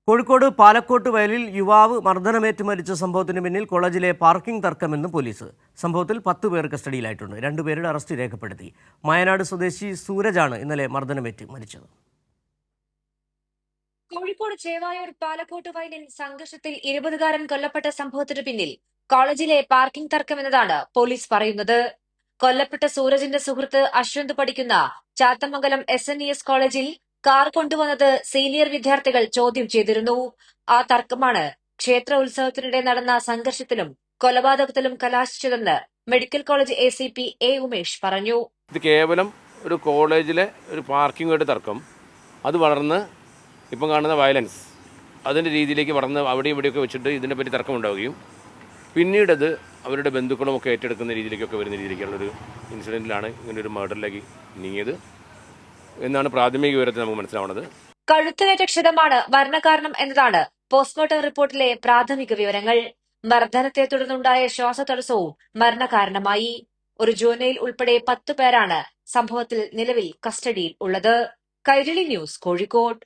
കോഴിക്കോട് പാലക്കോട്ട് വയലിൽ യുവാവ് മർദ്ദനമേറ്റ് മരിച്ച സംഭവത്തിന് പിന്നിൽ കോളേജിലെ പാർക്കിംഗ് തർക്കമെന്ന് പോലീസ്. സംഭവത്തിൽ 10 പേർ കസ്റ്റഡിയിലായിട്ടുണ്ട്. 2 പേരുടെ അറസ്റ്റ് രേഖപ്പെടുത്തി. മയനാട് സ്വദേശി സൂരജാണ് ഇന്നലെ മർദ്ദനമേറ്റ് മരിച്ചത്. കോഴിക്കോട് ചേവായൂർ പാലക്കോട്ട് വയലിൽ സംഘർഷത്തിൽ 20കാരൻ കൊല്ലപ്പെട്ട സംഭവത്തിന് പിന്നിൽ കോളേജിലെ പാർക്കിംഗ് തർക്കമെന്നതാണ് പോലീസ് പറയുന്നത്. കൊല്ലപ്പെട്ട സൂരജിന്റെ സുഹൃത്ത് അശ്വന്ത് പഠിക്കുന്ന ചാത്തമംഗലം SNES കോളേജിൽ കാർ കൊണ്ടുവന്നത് സീനിയർ വിദ്യാർത്ഥികൾ ചോദ്യം ചെയ്തിരുന്നു. ആ തർക്കമാണ് ക്ഷേത്ര ഉത്സവത്തിനിടെ നടന്ന സംഘർഷത്തിലും കൊലപാതകത്തിലും കലാശിച്ചതെന്ന് medical college ACP A Umesh പറഞ്ഞു. ഇത് കേവലം ഒരു കോളേജിലെ ഒരു പാർക്കിംഗുമായിട്ട് തർക്കം, അത് വളർന്ന് ഇപ്പം കാണുന്ന വയലൻസ് അതിൻ്റെ രീതിയിലേക്ക് വളർന്ന് അവിടെ ഇവിടെയൊക്കെ വെച്ചിട്ട് ഇതിനെപ്പറ്റി തർക്കമുണ്ടാവുകയും പിന്നീടത് അവരുടെ ബന്ധുക്കളുമൊക്കെ ഏറ്റെടുക്കുന്ന രീതിയിലേക്കൊക്കെ വരുന്ന രീതിയിലേക്കുള്ളൊരു ഇൻസിഡൻറ്റിലാണ് ഇങ്ങനൊരു മർഡറിലേക്ക് നീങ്ങിയത് എന്നാണ് പ്രാഥമിക വിവരത്തിൽ നമുക്ക് മനസ്സിലാവുന്നത്. കഴുത്തിനേറ്റ ക്ഷതമാണ് മരണകാരണം എന്നതാണ് പോസ്റ്റ്മോർട്ടം റിപ്പോർട്ടിലെ പ്രാഥമിക വിവരങ്ങൾ. മർദ്ദനത്തെ തുടർന്നുണ്ടായ ശ്വാസതടസ്സവും മരണകാരണമായി. ഒരു ജുവനൈൽ ഉൾപ്പെടെ 10 പേരാണ് സംഭവത്തിൽ നിലവിൽ കസ്റ്റഡിയിൽ ഉള്ളത്. കൈരളി ന്യൂസ്, കോഴിക്കോട്.